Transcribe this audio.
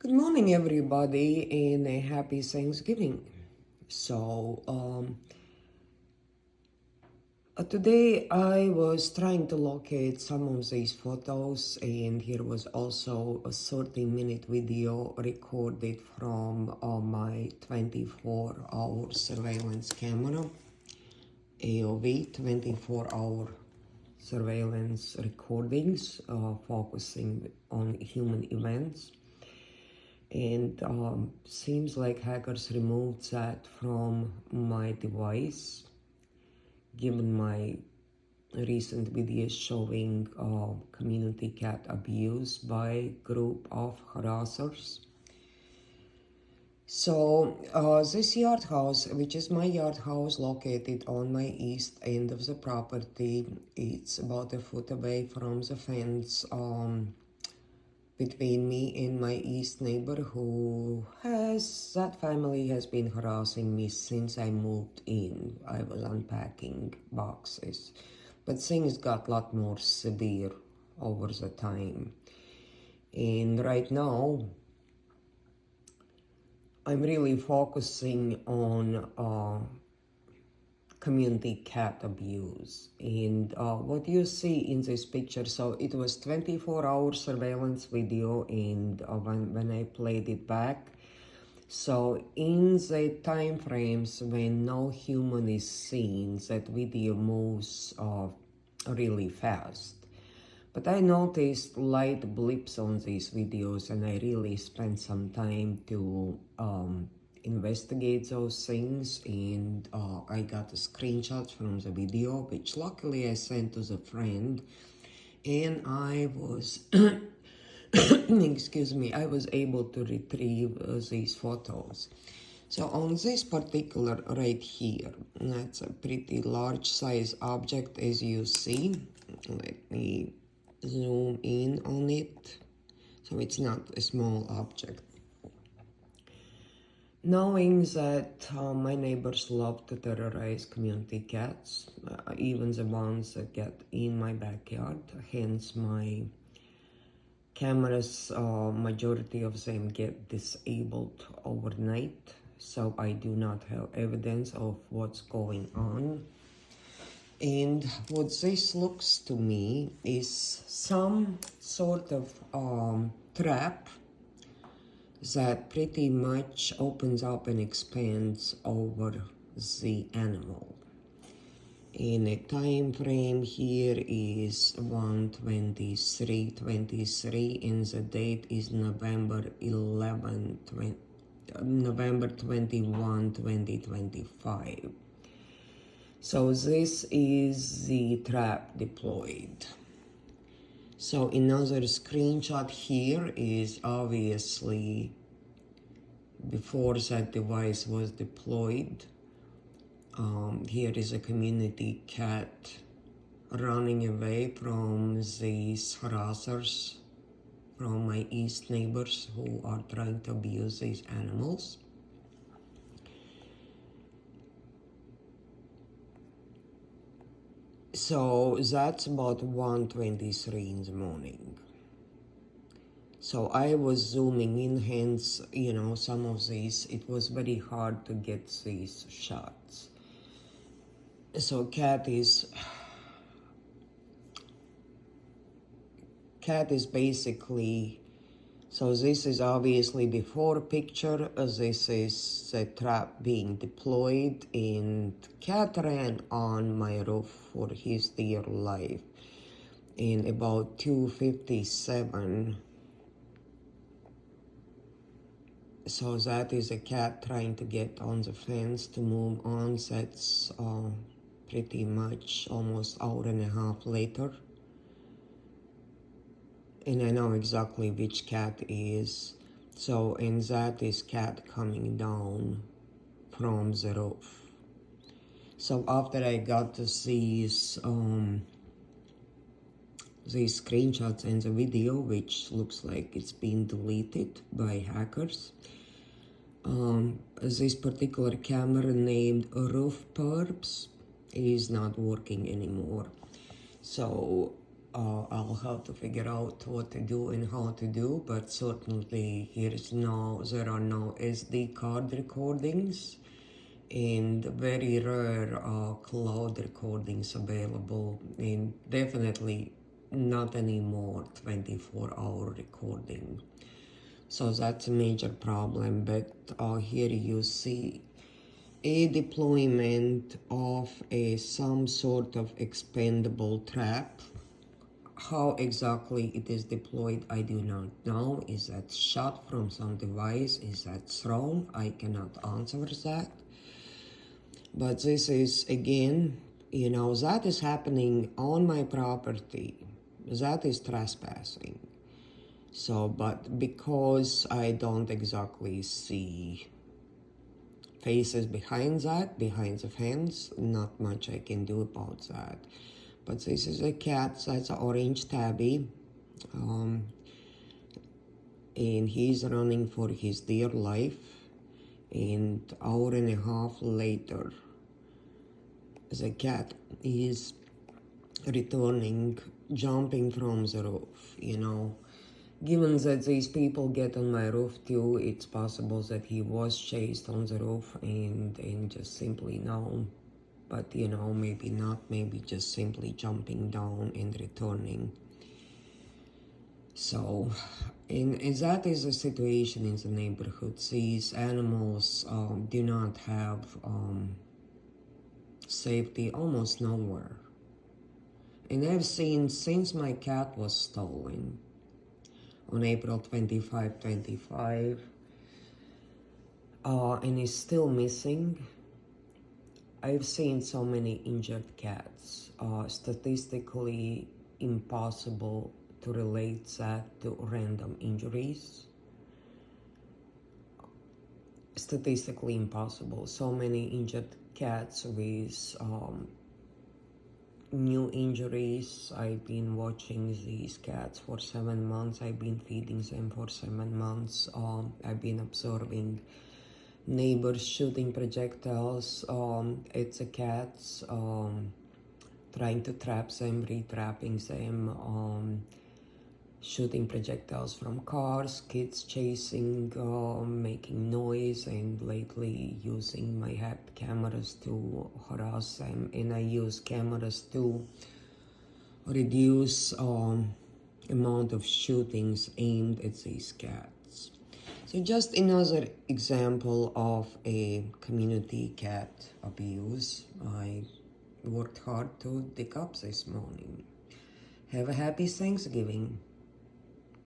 Good morning, everybody, and a happy Thanksgiving. Today I was trying to locate some of these photos, and here was also a 30-minute video recorded from my 24-hour surveillance camera, AOV, 24-hour surveillance recordings focusing on human events. And seems like hackers removed that from my device, given my recent video showing community cat abuse by group of harassers. So this yard house, which is my yard house located on my east end of the property, it's about a foot away from the fence between me and my east neighbor, that family has been harassing me since I moved in. I was unpacking boxes, but things got a lot more severe over the time. And right now, I'm really focusing on community cat abuse. And what you see in this picture, so it was 24-hour surveillance video, and when I played it back, so in the time frames when no human is seen, that video moves really fast. But I noticed light blips on these videos, and I really spent some time to investigate those things, and I got a screenshot from the video, which luckily I sent to the friend, and I was excuse me, I was able to retrieve these photos. So on this particular right here, that's a pretty large size object, as you see. Let me zoom in on it. So it's not a small object. Knowing that my neighbors love to terrorize community cats, even the ones that get in my backyard, hence my cameras, majority of them get disabled overnight, so I do not have evidence of what's going on. And what this looks to me is some sort of trap that pretty much opens up and expands over the animal. In a time frame here is 1/23/23, and the date is November 21, 2025. So this is the trap deployed. So another screenshot here is obviously before that device was deployed. Here is a community cat running away from these harassers, from my east neighbors who are trying to abuse these animals. So that's about 1:23 in the morning. So I was zooming in, hence, some of these, it was very hard to get these shots. So cat is basically, so this is obviously before picture, this is the trap being deployed, and cat ran on my roof for his dear life. In about 2:57, so that is a cat trying to get on the fence to move on. That's pretty much almost hour and a half later. And I know exactly which cat is. So, and that is cat coming down from the roof. So after I got to see these screenshots and the video, which looks like it's been deleted by hackers, this particular camera named Roof Perps is not working anymore. So I'll have to figure out what to do and how to do, but certainly there are no SD card recordings and very rare cloud recordings available, and definitely not anymore 24-hour recording. So that's a major problem. But here you see a deployment of some sort of expendable trap. How exactly it is deployed, I do not know. Is that shot from some device? Is that thrown? I cannot answer that. But this is, again, that is happening on my property. That is trespassing. So, but because I don't exactly see faces behind the fence, not much I can do about that. But this is a cat, that's an orange tabby, and he's running for his dear life. And hour and a half later, the cat is returning, jumping from the roof. Given that these people get on my roof too, it's possible that he was chased on the roof and just simply no. But maybe not, maybe just simply jumping down and returning. So, and that is the situation in the neighborhood. These animals do not have safety almost nowhere. And I've seen since my cat was stolen on April 25, 25, and is still missing, I've seen so many injured cats. Statistically impossible to relate that to random injuries. Statistically impossible. So many injured cats with new injuries. I've been watching these cats for 7 months. I've been feeding them for 7 months. I've been observing neighbors shooting projectiles at the cats, trying to trap them, re-trapping them, shooting projectiles from cars, kids chasing, making noise, and lately using my cameras to harass them. And I use cameras to reduce amount of shootings aimed at these cats. So just another example of a community cat abuse I worked hard to dig up this morning. Have a happy Thanksgiving.